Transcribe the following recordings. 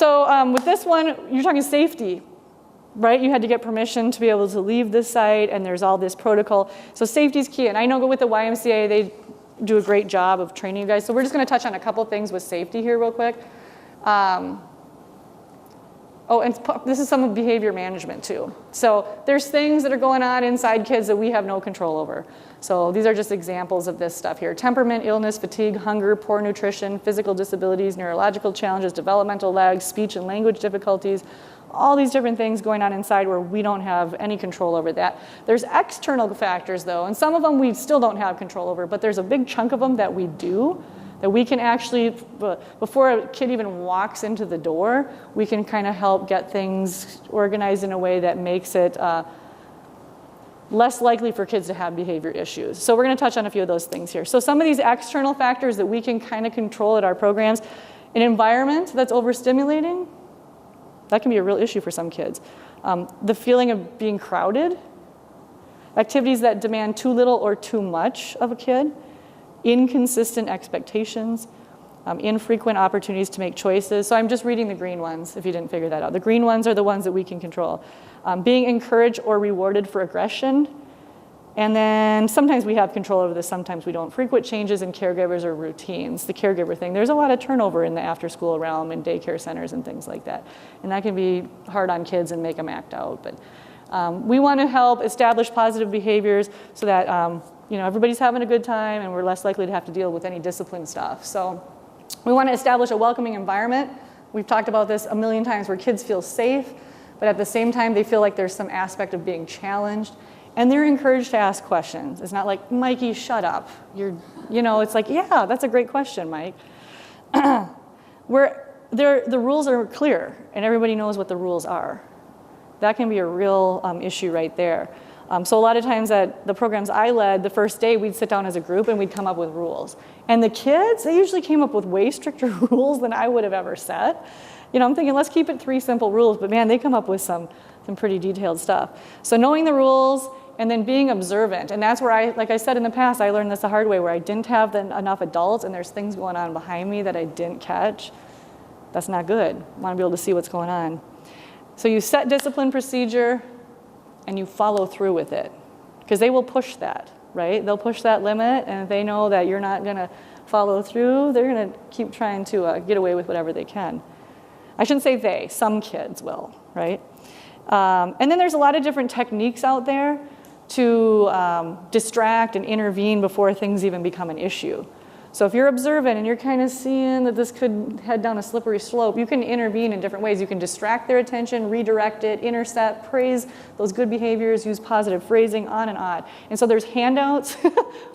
So with this one, you're talking safety, right? You had to get permission to be able to leave this site, and there's all this protocol. So safety is key, and I know with the YMCA, they do a great job of training you guys. So we're just going to touch on a couple things with safety here real quick. Oh, and this is some of behavior management too. So there's things that are going on inside kids that we have no control over. So these are just examples of this stuff here. Temperament, illness, fatigue, hunger, poor nutrition, physical disabilities, neurological challenges, developmental lags, speech and language difficulties, all these different things going on inside where we don't have any control over that. There's external factors though, and some of them we still don't have control over, but there's a big chunk of them that we do, that we can actually, before a kid even walks into the door, we can kind of help get things organized in a way that makes it less likely for kids to have behavior issues. So we're going to touch on a few of those things here. So some of these external factors that we can kind of control at our programs, an environment that's overstimulating, that can be a real issue for some kids. The feeling of being crowded, activities that demand too little or too much of a kid, inconsistent expectations, infrequent opportunities to make choices. So I'm just reading the green ones, if you didn't figure that out. The green ones are the ones that we can control. Being encouraged or rewarded for aggression. And then sometimes we have control over this, sometimes we don't. Frequent changes in caregivers or routines, the caregiver thing. There's a lot of turnover in the after-school realm and daycare centers and things like that. And that can be hard on kids and make them act out. But we want to help establish positive behaviors so that everybody's having a good time and we're less likely to have to deal with any discipline stuff. So we want to establish a welcoming environment. We've talked about this a million times where kids feel safe, but at the same time they feel like there's some aspect of being challenged. And they're encouraged to ask questions. It's not like, Mikey, shut up. It's like, yeah, that's a great question, Mike. Where the rules are clear and everybody knows what the rules are. That can be a real issue right there. So a lot of times at the programs I led, the first day we'd sit down as a group and we'd come up with rules. And the kids, they usually came up with way stricter rules than I would have ever set. I'm thinking, let's keep it 3 simple rules, but man, they come up with some pretty detailed stuff. So knowing the rules and then being observant. And that's where like I said in the past, I learned this the hard way, where I didn't have enough adults and there's things going on behind me that I didn't catch. That's not good. I want to be able to see what's going on. So you set discipline procedure and you follow through with it, because they will push that, right? They'll push that limit, and if they know that you're not going to follow through, they're going to keep trying to get away with whatever they can. I shouldn't say they, some kids will, right? And then there's a lot of different techniques out there to distract and intervene before things even become an issue. So if you're observant and you're kind of seeing that this could head down a slippery slope, you can intervene in different ways. You can distract their attention, redirect it, intercept, praise those good behaviors, use positive phrasing, on and on. And so there's handouts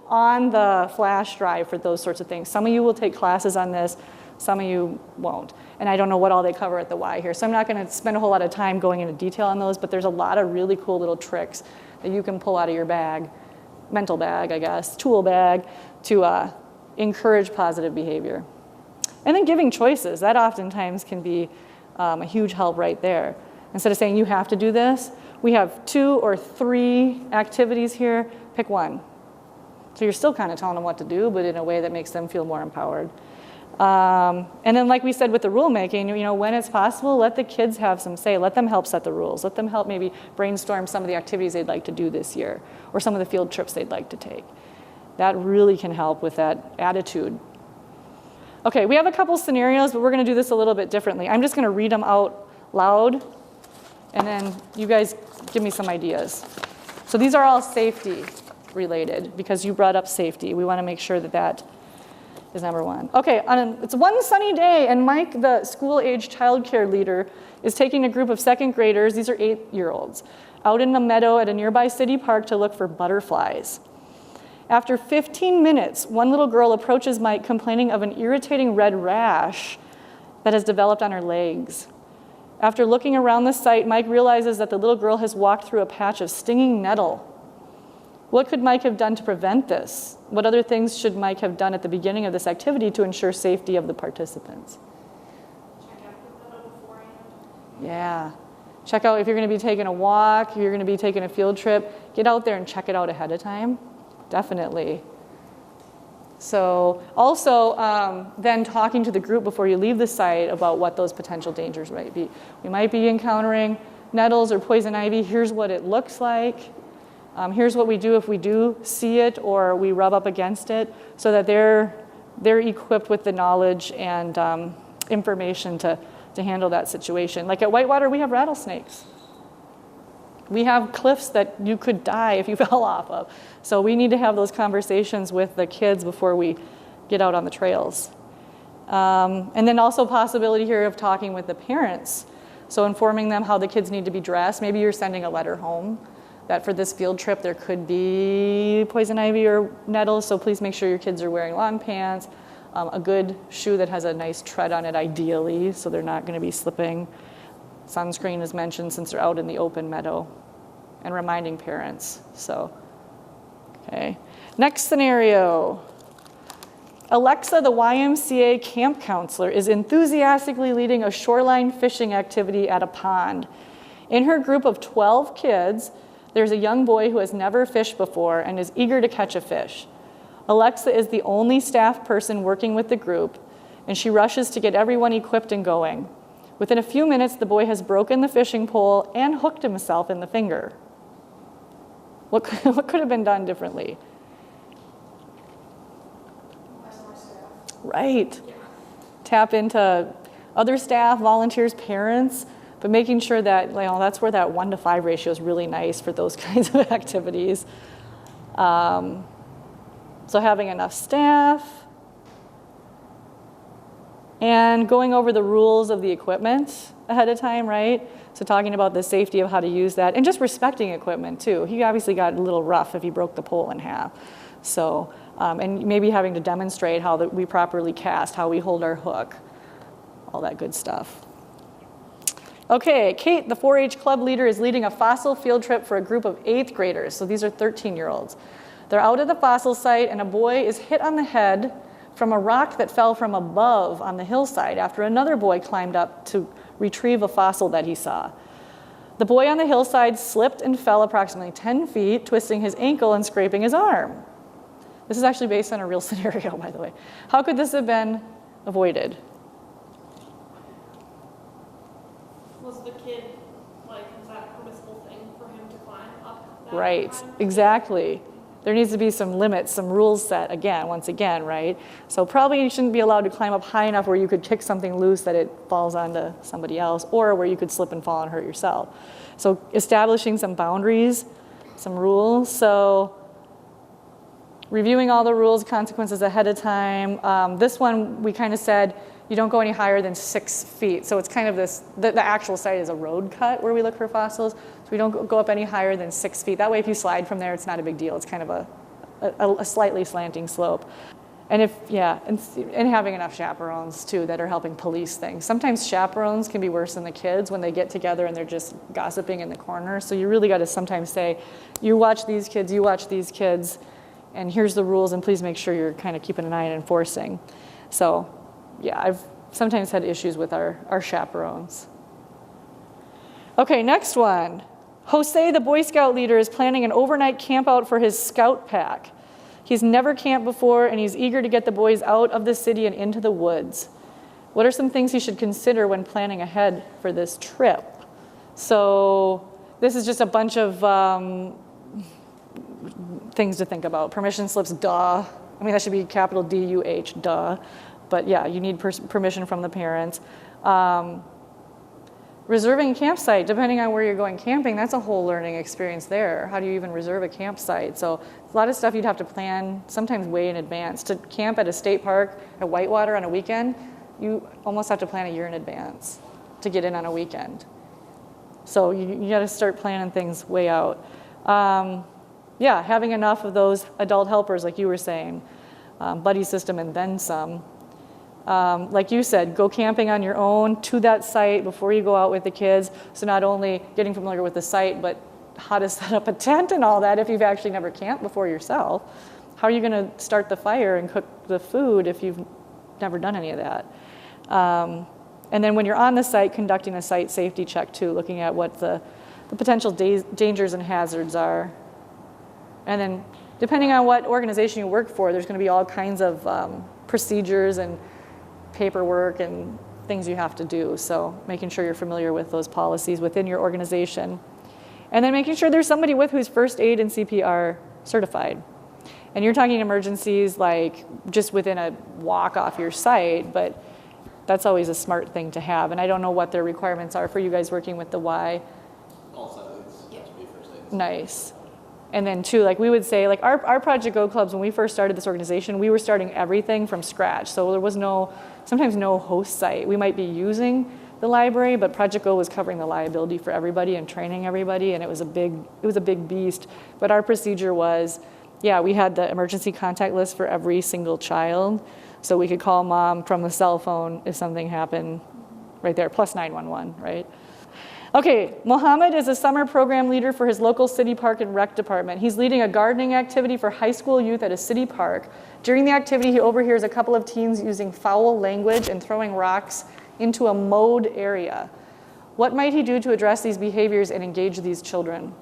on the flash drive for those sorts of things. Some of you will take classes on this, some of you won't. And I don't know what all they cover at the Y here, so I'm not going to spend a whole lot of time going into detail on those, but there's a lot of really cool little tricks that you can pull out of your bag, mental bag, I guess, tool bag, to encourage positive behavior. And then giving choices, that oftentimes can be a huge help right there. Instead of saying you have to do this, we have 2 or 3 activities here, pick one. So you're still kind of telling them what to do, but in a way that makes them feel more empowered. And then like we said with the rulemaking, when it's possible, let the kids have some say. Let them help set the rules. Let them help maybe brainstorm some of the activities they'd like to do this year, or some of the field trips they'd like to take. That really can help with that attitude. Okay, we have a couple scenarios, but we're going to do this a little bit differently. I'm just going to read them out loud, and then you guys give me some ideas. So these are all safety related, because you brought up safety. We want to make sure that that is number one. Okay, it's one sunny day, and Mike, the school-age childcare leader, is taking a group of 2nd graders, these are 8-year-olds, out in a meadow at a nearby city park to look for butterflies. After 15 minutes, one little girl approaches Mike complaining of an irritating red rash that has developed on her legs. After looking around the site, Mike realizes that the little girl has walked through a patch of stinging nettle. What could Mike have done to prevent this? What other things should Mike have done at the beginning of this activity to ensure safety of the participants? Check out the nettle beforehand. Yeah. Check out if you're going to be taking a walk, if you're going to be taking a field trip, get out there and check it out ahead of time. Definitely. So also then talking to the group before you leave the site about what those potential dangers might be. We might be encountering nettles or poison ivy. Here's what it looks like. Here's what we do if we do see it or we rub up against it, so that they're equipped with the knowledge and information to handle that situation. Like at Whitewater, we have rattlesnakes. We have cliffs that you could die if you fell off of. So we need to have those conversations with the kids before we get out on the trails. And then also possibility here of talking with the parents. So informing them how the kids need to be dressed. Maybe you're sending a letter home that for this field trip there could be poison ivy or nettles, so please make sure your kids are wearing long pants, a good shoe that has a nice tread on it ideally, so they're not going to be slipping. Sunscreen is mentioned since they're out in the open meadow, and reminding parents. So, okay. Next scenario. Alexa, the YMCA camp counselor, is enthusiastically leading a shoreline fishing activity at a pond. In her group of 12 kids, there's a young boy who has never fished before and is eager to catch a fish. Alexa is the only staff person working with the group, and she rushes to get everyone equipped and going. Within a few minutes, the boy has broken the fishing pole and hooked himself in the finger. What could have been done differently? Right. Yeah. Tap into other staff, volunteers, parents, but making sure that that's where that 1 to 5 ratio is really nice for those kinds of activities. So having enough staff and going over the rules of the equipment ahead of time, right? So talking about the safety of how to use that and just respecting equipment too. He obviously got a little rough if he broke the pole in half. So, and maybe having to demonstrate how we properly cast, how we hold our hook, all that good stuff. Okay, Kate, the 4-H club leader, is leading a fossil field trip for a group of 8th graders. So these are 13-year-olds. They're out at the fossil site, and a boy is hit on the head from a rock that fell from above on the hillside after another boy climbed up to retrieve a fossil that he saw. The boy on the hillside slipped and fell approximately 10 feet, twisting his ankle and scraping his arm. This is actually based on a real scenario, by the way. How could this have been avoided? Was the kid, is that a permissible thing for him to climb up that Right, high? exactly. There needs to be some limits, some rules set once again, right? So probably you shouldn't be allowed to climb up high enough where you could kick something loose that it falls onto somebody else, or where you could slip and fall and hurt yourself. So establishing some boundaries, some rules. So reviewing all the rules, consequences ahead of time. This one, we kind of said, you don't go any higher than 6 feet. So it's kind of this, the actual site is a road cut where we look for fossils. So we don't go up any higher than 6 feet. That way if you slide from there, it's not a big deal. It's kind of a slightly slanting slope. And and having enough chaperones too that are helping police things. Sometimes chaperones can be worse than the kids when they get together and they're just gossiping in the corner. So you really got to sometimes say, you watch these kids, and here's the rules, and please make sure you're kind of keeping an eye on enforcing. So yeah, I've sometimes had issues with our chaperones. Okay, next one. Jose, the Boy Scout leader, is planning an overnight camp out for his scout pack. He's never camped before, and he's eager to get the boys out of the city and into the woods. What are some things he should consider when planning ahead for this trip? So this is just a bunch of things to think about. Permission slips, duh. I mean, that should be capital D-U-H, duh. But yeah, you need permission from the parents. Reserving a campsite, depending on where you're going camping, that's a whole learning experience there. How do you even reserve a campsite? So a lot of stuff you'd have to plan sometimes way in advance. To camp at a state park at Whitewater on a weekend, you almost have to plan a year in advance to get in on a weekend. So you got to start planning things way out. Having enough of those adult helpers, like you were saying, buddy system and then some. Like you said, go camping on your own to that site before you go out with the kids. So not only getting familiar with the site, but how to set up a tent and all that if you've actually never camped before yourself. How are you going to start the fire and cook the food if you've never done any of that? And then when you're on the site, conducting a site safety check too, looking at what the potential dangers and hazards are. And then depending on what organization you work for, there's going to be all kinds of procedures and paperwork and things you have to do. So making sure you're familiar with those policies within your organization. And then making sure there's somebody with who's first aid and CPR certified. And you're talking emergencies like just within a walk off your site, but that's always a smart thing to have. And I don't know what their requirements are for you guys working with the Y. All sites have to be first aid. Nice. And then too, like we would say, like our Project Go clubs, when we first started this organization, we were starting everything from scratch. So there was sometimes no host site. We might be using the library, but Project Go was covering the liability for everybody and training everybody, and it was a big beast. But our procedure was, yeah, we had the emergency contact list for every single child, so we could call mom from the cell phone if something happened right there, plus 911, right? Okay, Mohammed is a summer program leader for his local city park and rec department. He's leading a gardening activity for high school youth at a city park. During the activity, he overhears a couple of teens using foul language and throwing rocks into a mowed area. What might he do to address these behaviors and engage these children?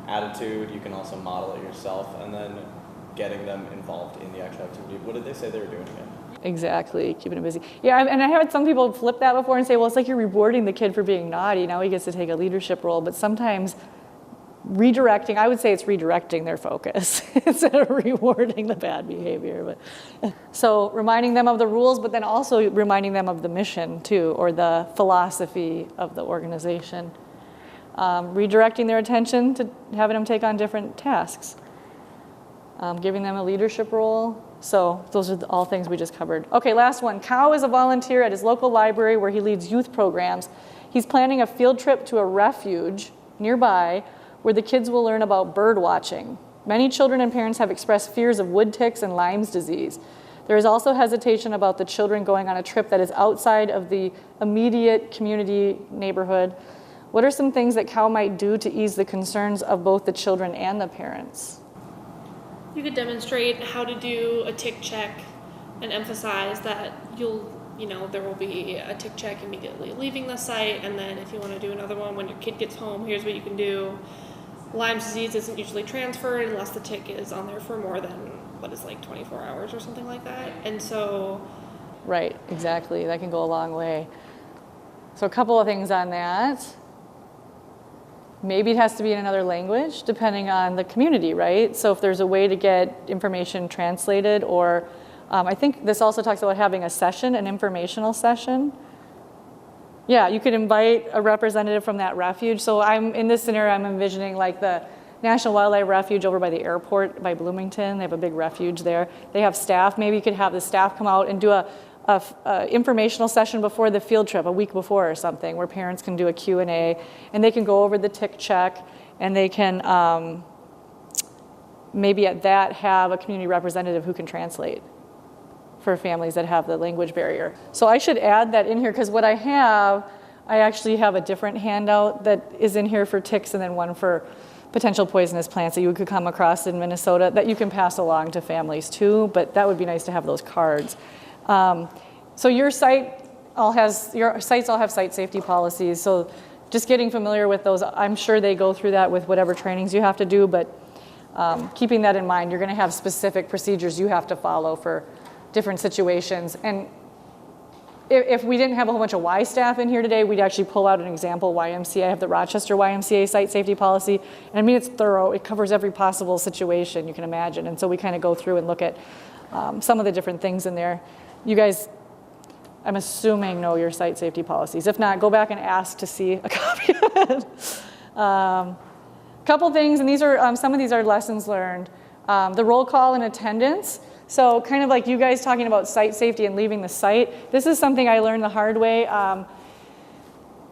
Attitude, you can also model it yourself, and then getting them involved in the actual activity. What did they say they were doing again? Exactly, keeping them busy. Yeah, and I had some people flip that before and say, well, it's like you're rewarding the kid for being naughty. Now he gets to take a leadership role. But sometimes redirecting, I would say it's redirecting their focus instead of rewarding the bad behavior. But so reminding them of the rules, but then also reminding them of the mission too, or the philosophy of the organization. Redirecting their attention to having them take on different tasks. Giving them a leadership role. So those are all things we just covered. Okay, last one. Kao is a volunteer at his local library where he leads youth programs. He's planning a field trip to a refuge nearby where the kids will learn about bird watching. Many children and parents have expressed fears of wood ticks and Lyme's disease. There is also hesitation about the children going on a trip that is outside of the immediate community neighborhood. What are some things that Kao might do to ease the concerns of both the children and the parents? You could demonstrate how to do a tick check and emphasize that there will be a tick check immediately leaving the site, and then if you want to do another one when your kid gets home, here's what you can do. Lyme's disease isn't usually transferred unless the tick is on there for more than 24 hours or something like that. And so... Right, exactly. That can go a long way. So a couple of things on that. Maybe it has to be in another language, depending on the community, right? So if there's a way to get information translated, or I think this also talks about having a session, an informational session. Yeah, you could invite a representative from that refuge. So in this scenario, I'm envisioning like the National Wildlife Refuge over by the airport by Bloomington. They have a big refuge there. They have staff. Maybe you could have the staff come out and do a informational session before the field trip, a week before or something, where parents can do a Q&A, and they can go over the tick check, and they can maybe at that have a community representative who can translate for families that have the language barrier. So I should add that in here, because what I actually have a different handout that is in here for ticks, and then one for potential poisonous plants that you could come across in Minnesota that you can pass along to families too, but that would be nice to have those cards. So your sites all have site safety policies, so just getting familiar with those, I'm sure they go through that with whatever trainings you have to do, but keeping that in mind, you're going to have specific procedures you have to follow for different situations. And if we didn't have a whole bunch of Y staff in here today, we'd actually pull out an example YMCA. I have the Rochester YMCA site safety policy, and I mean it's thorough. It covers every possible situation you can imagine, and so we kind of go through and look at some of the different things in there. You guys, I'm assuming, know your site safety policies. If not, go back and ask to see a copy of it. Couple things, and these are some of these are lessons learned. The roll call and attendance. So kind of like you guys talking about site safety and leaving the site. This is something I learned the hard way.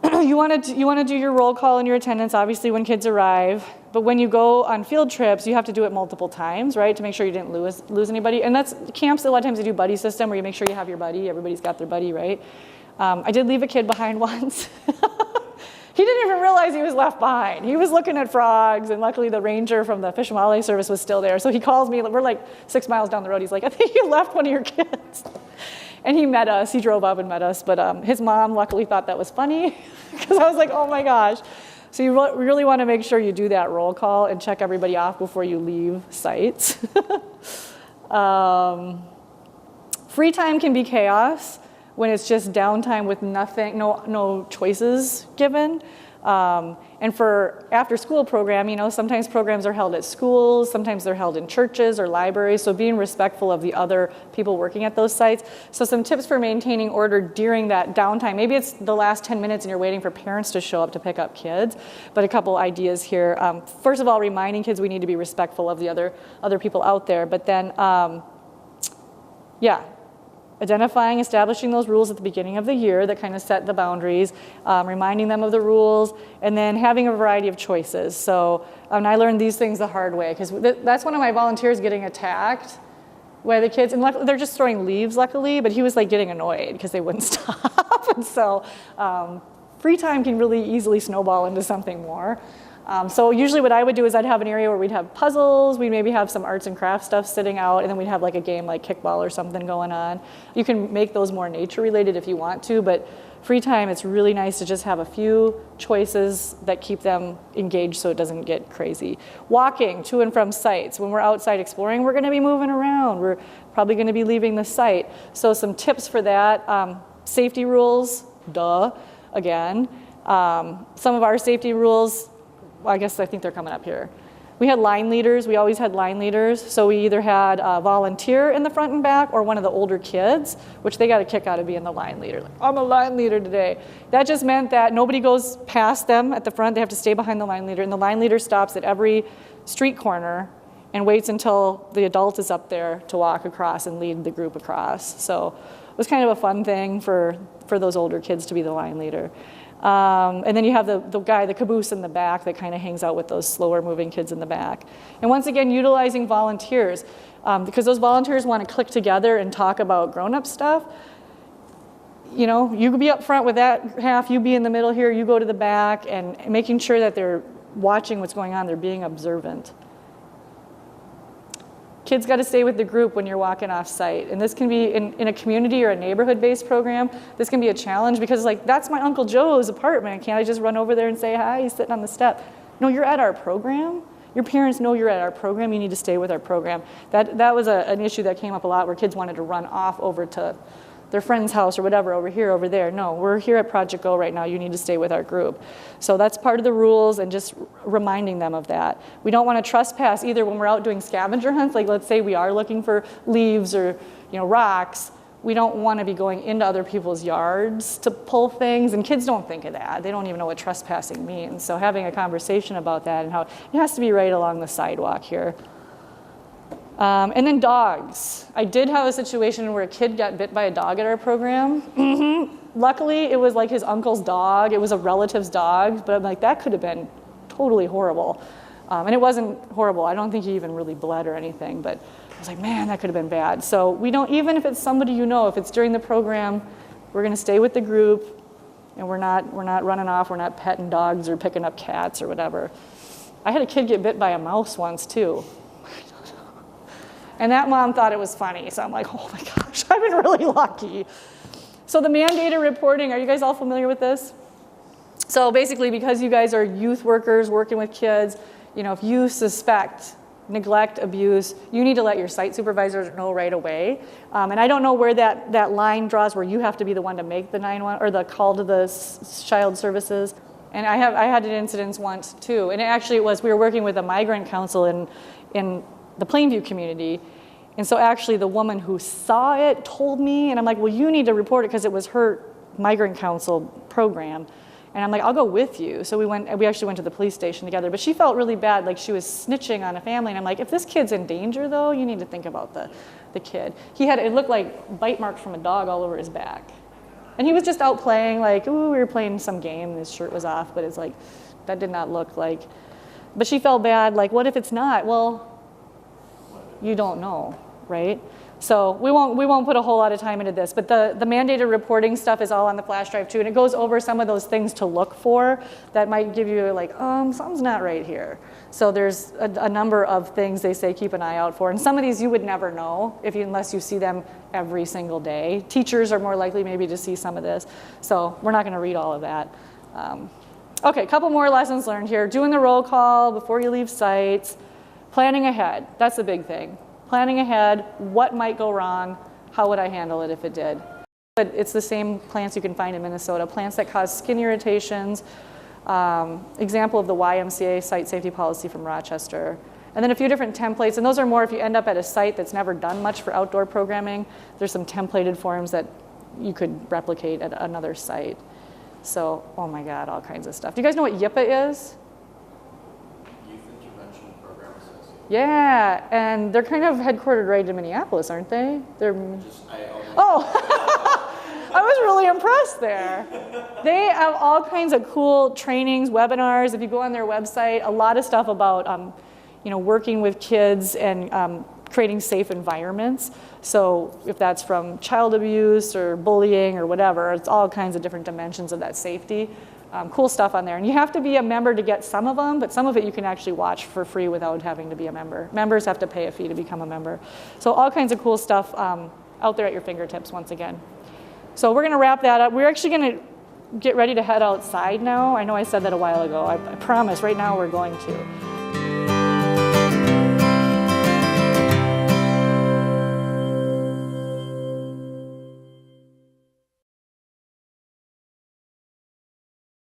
You want to do your roll call and your attendance, obviously, when kids arrive. But when you go on field trips, you have to do it multiple times, right, to make sure you didn't lose anybody. And that's camps. A lot of times they do buddy system, where you make sure you have your buddy. Everybody's got their buddy, right? I did leave a kid behind once. He didn't even realize he was left behind. He was looking at frogs, and luckily the ranger from the Fish and Wildlife Service was still there. So he calls me. We're like 6 miles down the road. He's like, I think you left one of your kids. And he met us. He drove up and met us. But his mom luckily thought that was funny, because I was like, oh my gosh. So you really want to make sure you do that roll call and check everybody off before you leave sites. Free time can be chaos when it's just downtime with nothing, no choices given. And for after-school program, sometimes programs are held at schools, sometimes they're held in churches or libraries, so being respectful of the other people working at those sites. So some tips for maintaining order during that downtime. Maybe it's the last 10 minutes and you're waiting for parents to show up to pick up kids, but a couple ideas here. First of all, reminding kids we need to be respectful of the other people out there, but then, identifying, establishing those rules at the beginning of the year that kind of set the boundaries, reminding them of the rules, and then having a variety of choices. So I learned these things the hard way, because that's one of my volunteers getting attacked by the kids, and they're just throwing leaves, luckily, but he was like getting annoyed because they wouldn't stop. And so free time can really easily snowball into something more. So usually what I would do is I'd have an area where we'd have puzzles, we'd maybe have some arts and crafts stuff sitting out, and then we'd have like a game like kickball or something going on. You can make those more nature related if you want to, but free time, it's really nice to just have a few choices that keep them engaged so it doesn't get crazy. Walking to and from sites. When we're outside exploring, we're gonna be moving around. We're probably gonna be leaving the site. So some tips for that, safety rules, again. Some of our safety rules, I think they're coming up here. We had line leaders. We always had line leaders. So we either had a volunteer in the front and back or one of the older kids, which they got a kick out of being the line leader. Like, I'm a line leader today. That just meant that nobody goes past them at the front. They have to stay behind the line leader. And the line leader stops at every street corner and waits until the adult is up there to walk across and lead the group across. So it was kind of a fun thing for those older kids to be the line leader. And then you have the guy, the caboose in the back that kind of hangs out with those slower moving kids in the back. And once again, utilizing volunteers, because those volunteers want to click together and talk about grown-up stuff. You could be up front with that half, you be in the middle here, you go to the back, and making sure that they're watching what's going on, they're being observant. Kids got to stay with the group when you're walking off site. And this can be in a community or a neighborhood-based program. This can be a challenge because that's my Uncle Joe's apartment. Can't I just run over there and say hi? He's sitting on the step. No, you're at our program. Your parents know you're at our program. You need to stay with our program. That was an issue that came up a lot where kids wanted to run off over to their friend's house or whatever, over here, over there. No, we're here at Project Go right now. You need to stay with our group. So that's part of the rules and just reminding them of that. We don't want to trespass either when we're out doing scavenger hunts. Like let's say we are looking for leaves or rocks. We don't want to be going into other people's yards to pull things. And kids don't think of that. They don't even know what trespassing means. So having a conversation about that and how it has to be right along the sidewalk here. And then dogs. I did have a situation where a kid got bit by a dog at our program. Luckily, it was like his uncle's dog. It was a relative's dog, but I'm like, that could have been totally horrible. And it wasn't horrible. I don't think he even really bled or anything, but I was like, man, that could have been bad. So we don't, even if it's somebody if it's during the program, we're gonna stay with the group, and we're not running off, we're not petting dogs or picking up cats or whatever. I had a kid get bit by a mouse once too. And that mom thought it was funny. So I'm like, oh my gosh, I've been really lucky. So the mandated reporting, are you guys all familiar with this? So basically, because you guys are youth workers working with kids, if you suspect neglect, abuse, you need to let your site supervisors know right away. And I don't know where that line draws where you have to be the one to make the 911 or the call to the child services. And I had an incident once too. And it was, we were working with a migrant council in the Plainview community. And so actually the woman who saw it told me, and I'm like, well, you need to report it because it was her migrant council program. And I'm like, I'll go with you. So we actually went to the police station together, but she felt really bad, like she was snitching on a family. And I'm like, if this kid's in danger though, you need to think about the kid. It looked like bite marks from a dog all over his back. And he was just out playing, like, ooh, we were playing some game, and his shirt was off, but it's like, that did not look like, but she felt bad, like, what if it's not? Well, you don't know, right? So we won't put a whole lot of time into this, but the mandated reporting stuff is all on the flash drive too, and it goes over some of those things to look for that might give you like, something's not right here. So there's a number of things they say keep an eye out for, and some of these you would never know unless you see them every single day. Teachers are more likely maybe to see some of this, so we're not going to read all of that. Okay, a couple more lessons learned here. Doing the roll call before you leave sites. Planning ahead, that's a big thing. Planning ahead, what might go wrong, how would I handle it if it did? But it's the same plants you can find in Minnesota, plants that cause skin irritations, example of the YMCA site safety policy from Rochester. And then a few different templates, and those are more if you end up at a site that's never done much for outdoor programming, there's some templated forms that you could replicate at another site. So, oh my God, all kinds of stuff. Do you guys know what YIPA is? Youth Intervention Program Association. Yeah, and they're kind of headquartered right in Minneapolis, aren't they? They're. Oh, I was really impressed there. They have all kinds of cool trainings, webinars. If you go on their website, a lot of stuff about working with kids and creating safe environments. So if that's from child abuse or bullying or whatever, it's all kinds of different dimensions of that safety. Cool stuff on there. And you have to be a member to get some of them, but some of it you can actually watch for free without having to be a member. Members have to pay a fee to become a member. So all kinds of cool stuff out there at your fingertips once again. So we're going to wrap that up. We're actually going to get ready to head outside now. I know I said that a while ago. I promise right now we're going to.